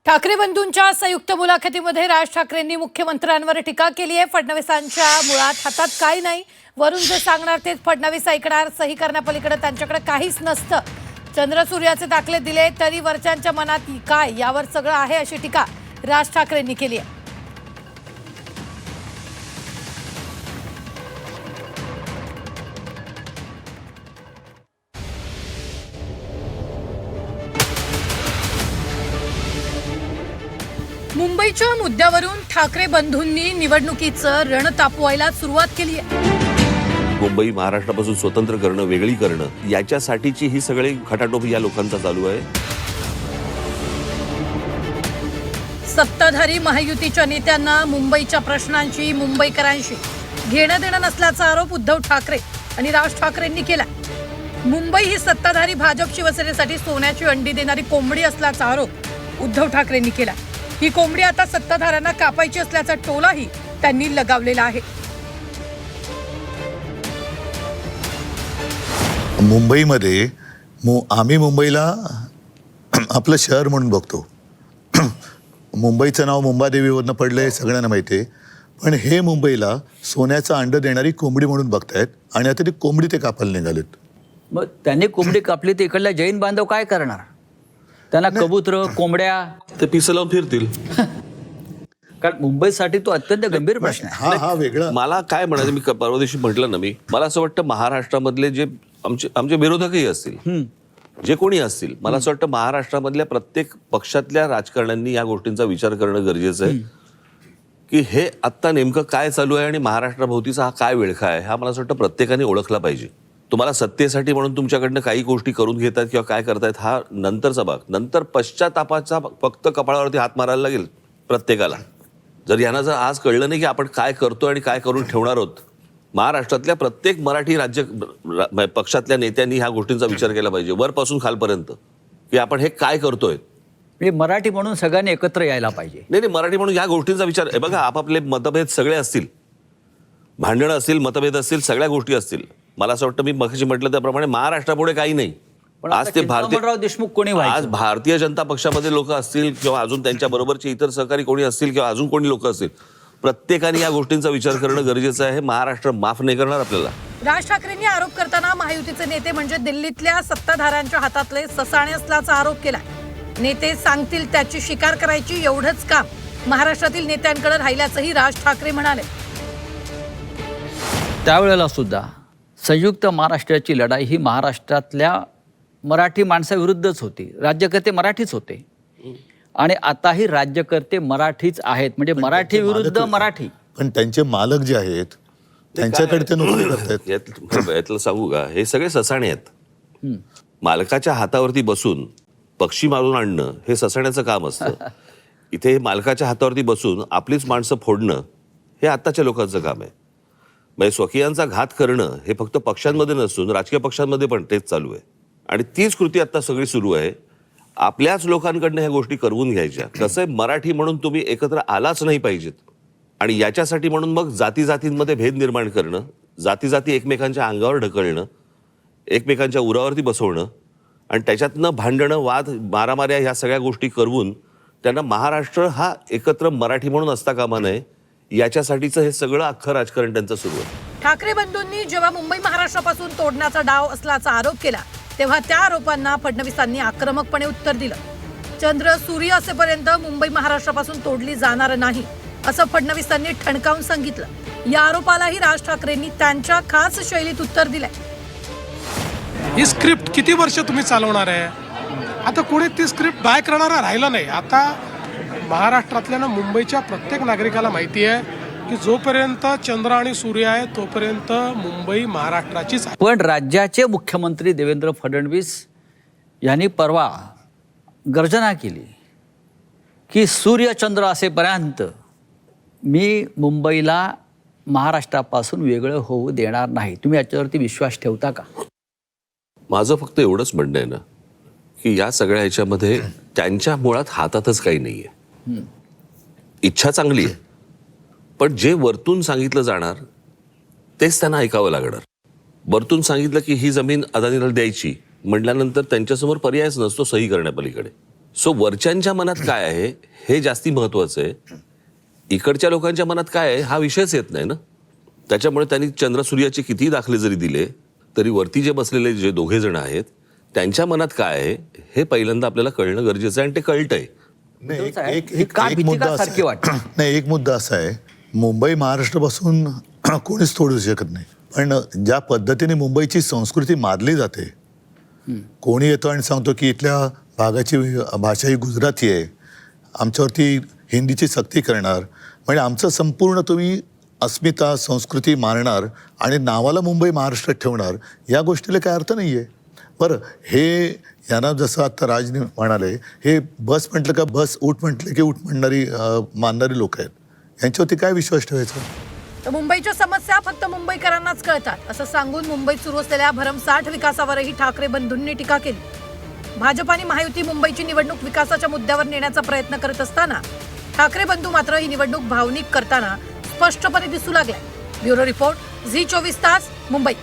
ठाकरे बंधूंच्या संयुक्त मुलाखतीमध्ये राज ठाकरेंनी मुख्यमंत्र्यांवर टीका केली आहे। फडणवीसांच्या मुळात हातात काही नाही, वरून जे सांगणार तेच फडणवीस ऐकणार, सही करण्यापलीकडे त्यांच्याकडे काहीच नसतं। चंद्रसूर्याचे दाखले दिले तरी वरच्यांच्या मनात काय यावर सगळं आहे अशी टीका राज ठाकरेंनी केली आहे। मुंबईच्या मुद्द्यावरून ठाकरे बंधूंनी निवडणुकीचं रण तापवायला सुरुवात केली आहे। मुंबई महाराष्ट्रापासून स्वतंत्र करणं, वेगळी करणं याच्यासाठीची ही सगळी खटाटोप या लोकांचा चालू आहे। सत्ताधारी महायुतीच्या नेत्यांना मुंबईच्या प्रश्नांची, मुंबईकरांशी घेणं देणं नसल्याचा आरोप उद्धव ठाकरे आणि राज ठाकरेंनी केला। मुंबई ही सत्ताधारी भाजप शिवसेनेसाठी सोन्याची अंडी देणारी कोंबडी असल्याचा आरोप उद्धव ठाकरेंनी केला। ही कोंबडी आता सत्ताधाऱ्यांना कापायची असल्याचा टोलाही त्यांनी लगावलेला आहे। मुंबईमध्ये आम्ही मुंबईला आपलं शहर म्हणून बघतो। मुंबईचं नाव मुंबादेवीवरनं पडलं हे सगळ्यांना माहिती आहे, पण हे मुंबईला सोन्याचं अंड देणारी कोंबडी म्हणून बघतायत आणि आता ती कोंबडी ते कापायला निघालेत। मग त्यांनी कोंबडी कापली तर इकडल्या जैन बांधव काय करणार? त्यांना कबूतर, कोंबड्या ते पिसं लावून फिरतील। कारण मुंबईसाठी तो अत्यंत गंभीर प्रश्न आहे। हा वेगळा। मला काय म्हणायचं, मी परवा दिवशी म्हटलं ना, मला असं वाटतं महाराष्ट्रामधले जे आमचे विरोधकही असतील, जे कोणी असतील, मला असं वाटतं महाराष्ट्रामधल्या प्रत्येक पक्षातल्या राजकारण्यांनी या गोष्टींचा विचार करणं गरजेचं आहे की हे आत्ता नेमकं काय चालू आहे आणि महाराष्ट्राभोवतीचा हा काय विळखा आहे, हा मला असं वाटतं प्रत्येकाने ओळखला पाहिजे। तुम्हाला सत्तेसाठी म्हणून तुमच्याकडनं काही गोष्टी करून घेतात किंवा काय करतायत हा नंतरचा भाग, नंतर पश्चातापाचा फक्त कपाळावरती हात मारायला लागेल प्रत्येकाला। जर यांना जर आज कळलं नाही की आपण काय करतो आणि काय करून ठेवणार आहोत, महाराष्ट्रातल्या प्रत्येक मराठी राज्य पक्षातल्या नेत्यांनी ह्या गोष्टींचा विचार केला पाहिजे, वरपासून खालपर्यंत, की आपण हे काय करतोय। म्हणजे मराठी म्हणून सगळ्यांनी एकत्र यायला पाहिजे। नाही, मराठी म्हणून ह्या गोष्टींचा विचार आहे बघा। आपापले मतभेद सगळे असतील, भांडणं असतील, मतभेद असतील, सगळ्या गोष्टी असतील। मला असं वाटतं, मी मगाशी म्हटलं त्याप्रमाणे महाराष्ट्रापुढे काही नाही। पण आज ते देशमुख कोणी आज भारतीय जनता पक्षामध्ये लोक असतील किंवा अजून त्यांच्या बरोबरचे इतर सहकारी कोणी असतील किंवा अजून कोणी लोक असतील, प्रत्येकाने या गोष्टींचा विचार करणं गरजेचं आहे। महाराष्ट्र माफ नाही करणार आपल्याला। राज ठाकरेंनी आरोप करताना महायुतीचे नेते म्हणजे दिल्लीतल्या सत्ताधाऱ्यांच्या हातातले ससाणे असल्याचा आरोप केला। नेते सांगतील त्याची शिकार करायची, एवढंच काम महाराष्ट्रातील नेत्यांकडे राहिल्याचंही राज ठाकरे म्हणाले। त्यावेळेला सुद्धा संयुक्त महाराष्ट्राची लढाई ही महाराष्ट्रातल्या मराठी माणसाविरुद्धच होती। राज्यकर्ते मराठीच होते आणि आताही राज्यकर्ते मराठीच आहेत, म्हणजे मराठी विरुद्ध मराठी। पण त्यांचे मालक जे आहेत त्यांच्याकडे ते नोकरी करतात। यातलं सांगू का, हे सगळे ससाणे आहेत। मालकाच्या हातावरती बसून पक्षी मारून आणणं हे ससाण्याचं काम असतं। इथे मालकाच्या हातावरती बसून आपलीच माणसं फोडणं हे आत्ताच्या लोकांचं काम आहे। म्हणजे स्वकीयांचा घात करणं हे फक्त पक्षांमध्ये नसून राजकीय पक्षांमध्ये पण तेच चालू आहे आणि तीच कृती आता सगळी सुरू आहे। आपल्याच लोकांकडनं ह्या गोष्टी करवून घ्यायच्या। कसं आहे, मराठी म्हणून तुम्ही एकत्र आलाच नाही पाहिजेत आणि याच्यासाठी म्हणून मग जाती जातींमध्ये भेद निर्माण करणं, जाती जाती एकमेकांच्या अंगावर ढकलणं, एकमेकांच्या उरावरती बसवणं आणि त्याच्यातनं भांडणं, वाद, मारामाऱ्या ह्या सगळ्या गोष्टी करवून त्यांना महाराष्ट्र हा एकत्र मराठी म्हणून असता कामा नये, याच्यासाठीचं हे सगळं अख्खं राजकारण त्यांचं सुरू आहे। ठाकरे बंधूंनी जेव्हा मुंबई महाराष्ट्रापासून तोडण्याचा डाव असल्याचा आरोप केला तेव्हा त्या आरोपांना फडणवीसांनी आक्रमकपणे उत्तर दिलं। चंद्र सूर्य असेपर्यंत मुंबई महाराष्ट्रापासून तोडली जाणार नाही असं फडणवीसांनी ठणकावून सांगितलं। या आरोपालाही राज ठाकरेंनी त्यांच्या खास शैलीत उत्तर दिलंय। ही स्क्रिप्ट किती वर्ष तुम्ही चालवणार आहे? आता कोणी ती स्क्रिप्ट बाय करणारा राहिला नाही। आता महाराष्ट्रातल्या ना मुंबईच्या प्रत्येक नागरिकाला माहिती आहे की जोपर्यंत चंद्र आणि सूर्य आहे तोपर्यंत मुंबई महाराष्ट्राचीच आहे। पण राज्याचे मुख्यमंत्री देवेंद्र फडणवीस यांनी परवा गर्जना केली की सूर्यचंद्र असेपर्यंत मी मुंबईला महाराष्ट्रापासून वेगळं होऊ देणार नाही। तुम्ही याच्यावरती विश्वास ठेवता का? माझं फक्त एवढंच म्हणणं आहे ना की या सगळ्या ह्याच्यामध्ये त्यांच्या मुळात हातातच काही नाहीये। इच्छा चांगली आहे, पण जे वरतून सांगितलं जाणार तेच त्यांना ऐकावं लागणार। वरतून सांगितलं की ही जमीन अदानीला द्यायची म्हटल्यानंतर त्यांच्यासमोर पर्यायच नसतो सही करण्यापलीकडे। सो वरच्यांच्या मनात काय आहे हे जास्ती महत्वाचं आहे. इकडच्या लोकांच्या मनात काय आहे हा विषयच येत नाही ना. त्याच्यामुळे त्यांनी चंद्रसूर्याचे कितीही दाखले जरी दिले तरी वरती जे बसलेले जे दोघे जण आहेत त्यांच्या मनात काय आहे हे पहिल्यांदा आपल्याला कळणं गरजेचं आहे आणि ते कळतंय. नाही, उद्धव साहेब, एक- ही एक- का एक भीतिका मुद्दा असा सारखी वाटते? आहे. नाही, एक मुद्दा असा आहे, मुंबई महाराष्ट्रापासून कोणीच तोडू शकत नाही. पण ज्या पद्धतीने मुंबईची संस्कृती मानली जाते, कोणी येतो आणि सांगतो की इथल्या भागाची भाषा ही गुजराती आहे, आमच्यावरती हिंदीची सक्ती करणार, म्हणजे आमचं संपूर्ण तुम्ही अस्मिता संस्कृती मारणार आणि नावाला मुंबई महाराष्ट्रात ठेवणार, या गोष्टीला काय अर्थ नाही आहे. बरं, हे यांना जसं आता राजने म्हणाले, हे बस म्हटलं का बस, उठ म्हटलं की उठ म्हणणारी मानणारी लोक आहेत, यांच्यावरती काय विश्वास ठेवायचा. तर मुंबईच्या समस्या फक्त मुंबईकरांनाच कळतात असं सांगून मुंबईत सुरू असलेल्या भरमसाठ विकासावरही ठाकरे बंधूंनी टीका केली. भाजप आणि महायुती मुंबईची निवडणूक विकासाच्या मुद्द्यावर नेण्याचा प्रयत्न करत असताना ठाकरे बंधू मात्र ही निवडणूक भावनिक करताना स्पष्टपणे दिसू लागल्या. ब्युरो रिपोर्ट, झी 24 तास, मुंबई.